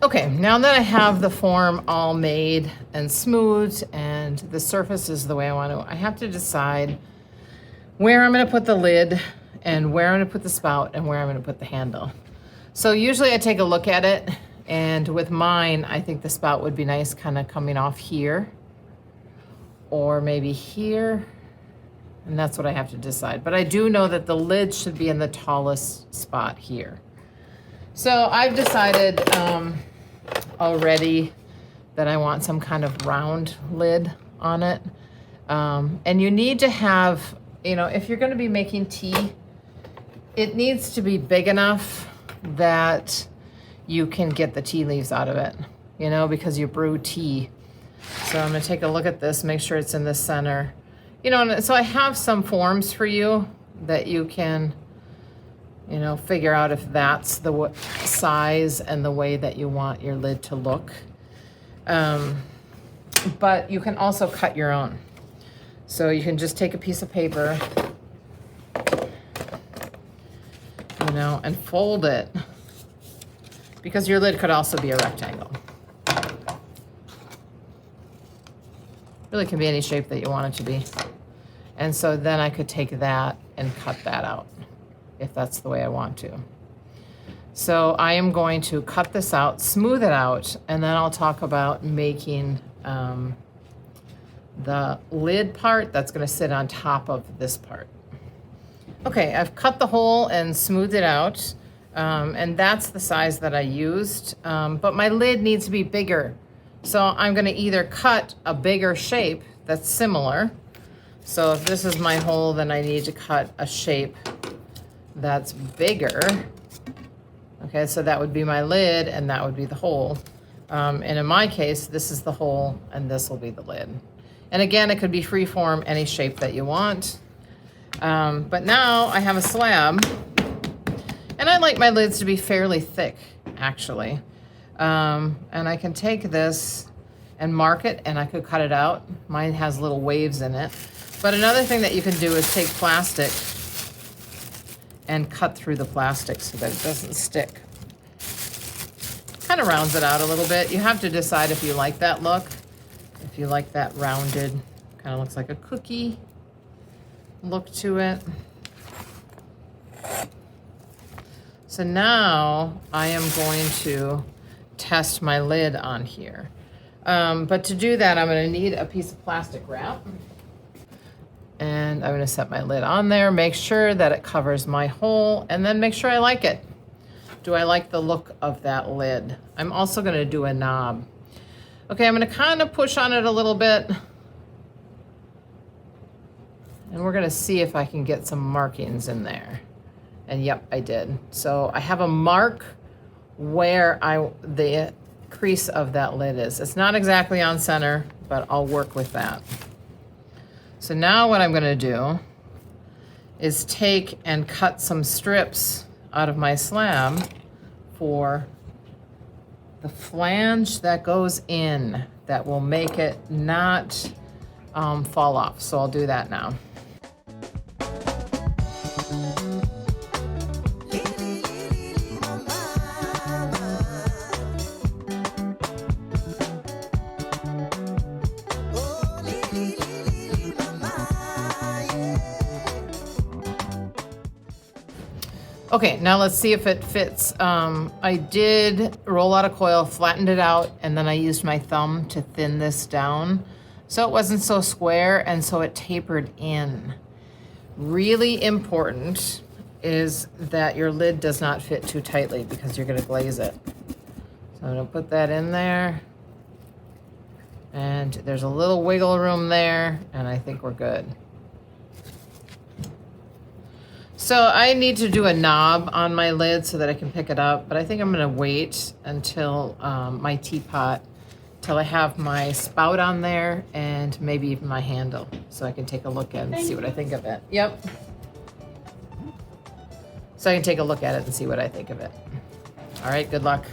Okay, now that I have the form all made and smooth and the surface is the way I want to, I have to decide where I'm gonna put the lid and where I'm gonna put the spout and where I'm gonna put the handle. So usually I take a look at it, and with mine, I think the spout would be nice kind of coming off here or maybe here, and that's what I have to decide. But I do know that the lid should be in the tallest spot here. So I've decided already that I want some kind of round lid on it. And you need to have, if you're gonna be making tea, it needs to be big enough that you can get the tea leaves out of it, because you brew tea. So I'm gonna take a look at this, make sure it's in the center. And so I have some forms for you that you can, figure out if that's the size and the way that you want your lid to look. But you can also cut your own. So you can just take a piece of paper, and fold it, because your lid could also be a rectangle. Really can be any shape that you want it to be. And so then I could take that and cut that out if that's the way I want to. So I am going to cut this out, smooth it out, and then I'll talk about making the lid part that's gonna sit on top of this part. Okay, I've cut the hole and smoothed it out, and that's the size that I used, but my lid needs to be bigger. So I'm gonna either cut a bigger shape that's similar. So if this is my hole, then I need to cut a shape that's bigger. Okay, so that would be my lid and that would be the hole. And in my case, this is the hole and this will be the lid. And again, it could be freeform, any shape that you want. But now I have a slab, and I like my lids to be fairly thick, actually. And I can take this and mark it, and I could cut it out. Mine has little waves in it. But another thing that you can do is take plastic and cut through the plastic so that it doesn't stick. Kind of rounds it out a little bit. You have to decide if you like that look. If you like that rounded, kind of looks like a cookie look to it. So now I am going to test my lid on here. But to do that, I'm gonna need a piece of plastic wrap. And I'm gonna set my lid on there, make sure that it covers my hole, and then make sure I like it. Do I like the look of that lid? I'm also gonna do a knob. Okay, I'm gonna kind of push on it a little bit. And we're gonna see if I can get some markings in there. And yep, I did. So I have a mark where the crease of that lid is. It's not exactly on center, but I'll work with that. So now what I'm gonna do is take and cut some strips out of my slab for the flange that goes in that will make it not fall off. So I'll do that now. Okay, now let's see if it fits. I did roll out a coil, flattened it out, and then I used my thumb to thin this down so it wasn't so square, and so it tapered in. Really important is that your lid does not fit too tightly because you're gonna glaze it. So I'm gonna put that in there, and there's a little wiggle room there, and I think we're good. So I need to do a knob on my lid so that I can pick it up, but I think I'm gonna wait until my teapot, till I have my spout on there and maybe even my handle, so I can take a look at it and see what I think of it. Yep. So I can take a look at it and see what I think of it. All right, good luck.